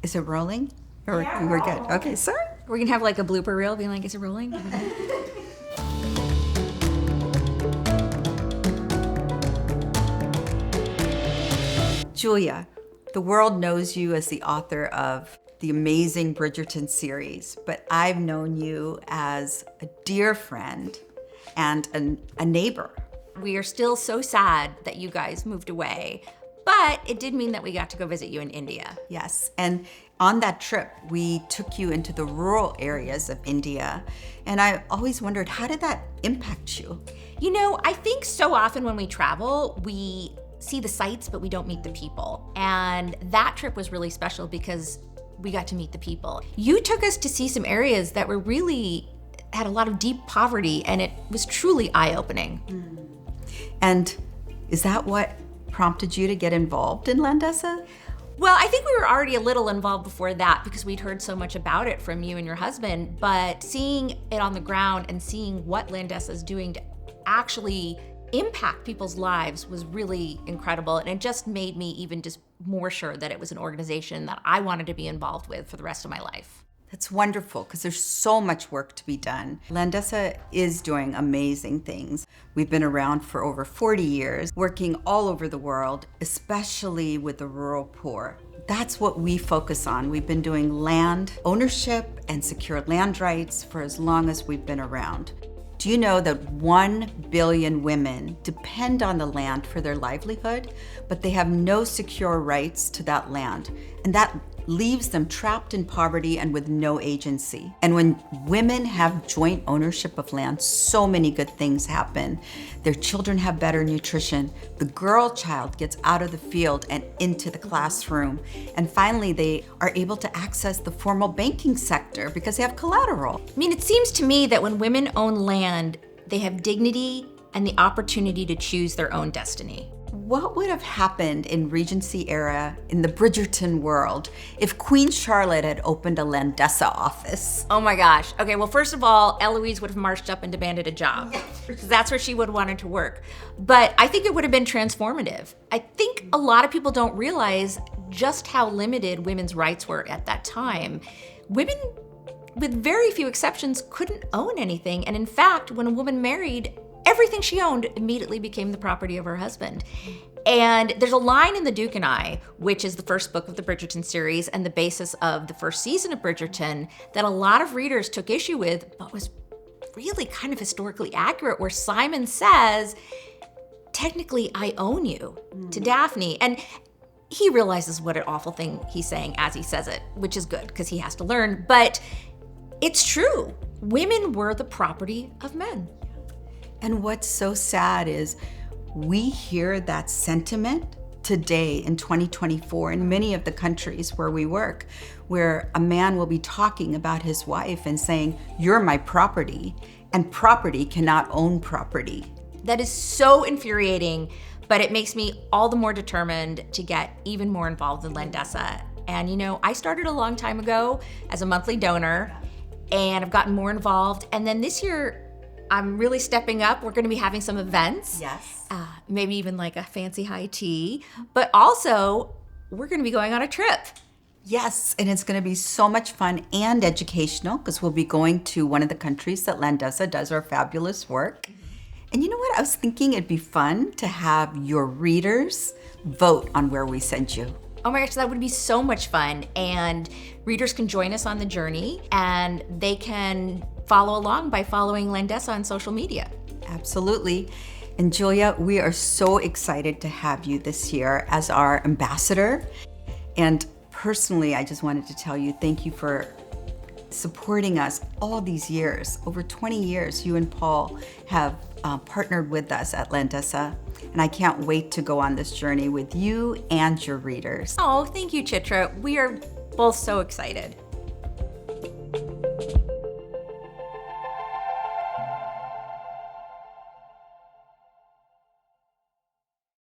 Is it rolling? Or we're good. Okay, sir. We're gonna have like a blooper reel being like, is it rolling? Julia, the world knows you as the author of the amazing Bridgerton series, but I've known you as a dear friend and a neighbor. We are still so sad that you guys moved away, but it did mean that we got to go visit you in India. Yes, and on that trip, we took you into the rural areas of India, and I always wondered, how did that impact you? You know, I think so often when we travel, we see the sights, but we don't meet the people. And that trip was really special because we got to meet the people. You took us to see some areas that were really had a lot of deep poverty, and it was truly eye-opening. And is that what prompted you to get involved in Landesa? Well, I think we were already a little involved before that because we'd heard so much about it from you and your husband, but seeing it on the ground and seeing what Landesa is doing to actually impact people's lives was really incredible, and it just made me even just more sure that it was an organization that I wanted to be involved with for the rest of my life. That's wonderful, because there's so much work to be done. Landesa is doing amazing things. We've been around for over 40 years, working all over the world, especially with the rural poor. That's what we focus on. We've been doing land ownership and secure land rights for as long as we've been around. Do you know that 1 billion women depend on the land for their livelihood, but they have no secure rights to that land? And that leaves them trapped in poverty and with no agency. And when women have joint ownership of land, so many good things happen. Their children have better nutrition. The girl child gets out of the field and into the classroom. And finally, they are able to access the formal banking sector because they have collateral. I mean, it seems to me that when women own land, they have dignity and the opportunity to choose their own destiny. What would have happened in Regency era in the Bridgerton world if Queen Charlotte had opened a Landesa office? Oh my gosh. Okay, well, first of all, Eloise would have marched up and demanded a job because that's where she would have wanted to work. But I think it would have been transformative. I think a lot of people don't realize just how limited women's rights were at that time. Women, with very few exceptions, couldn't own anything. And in fact, when a woman married, everything she owned immediately became the property of her husband. And there's a line in The Duke and I, which is the first book of the Bridgerton series and the basis of the first season of Bridgerton, that a lot of readers took issue with, but was really kind of historically accurate, where Simon says, technically, I own you to Daphne. And he realizes what an awful thing he's saying as he says it, which is good because he has to learn. But it's true. Women were the property of men. And what's so sad is we hear that sentiment today in 2024 in many of the countries where we work, where a man will be talking about his wife and saying, "You're my property," and property cannot own property. That is so infuriating, but it makes me all the more determined to get even more involved in Landesa. And you know, I started a long time ago as a monthly donor, and I've gotten more involved. And then this year, I'm really stepping up. We're gonna be having some events. Yes. Maybe even like a fancy high tea, but also we're gonna be going on a trip. Yes, and it's going to be so much fun and educational because we'll be going to one of the countries that Landesa does our fabulous work. And you know what? I was thinking it'd be fun to have your readers vote on where we send you. Oh my gosh, that would be so much fun. And readers can join us on the journey, and they can follow along by following Landesa on social media. Absolutely. And Julia, we are so excited to have you this year as our ambassador. And personally, I just wanted to tell you, thank you for supporting us all these years. Over 20 years, you and Paul have partnered with us at Landesa. And I can't wait to go on this journey with you and your readers. Oh, thank you, Chitra. We are both so excited.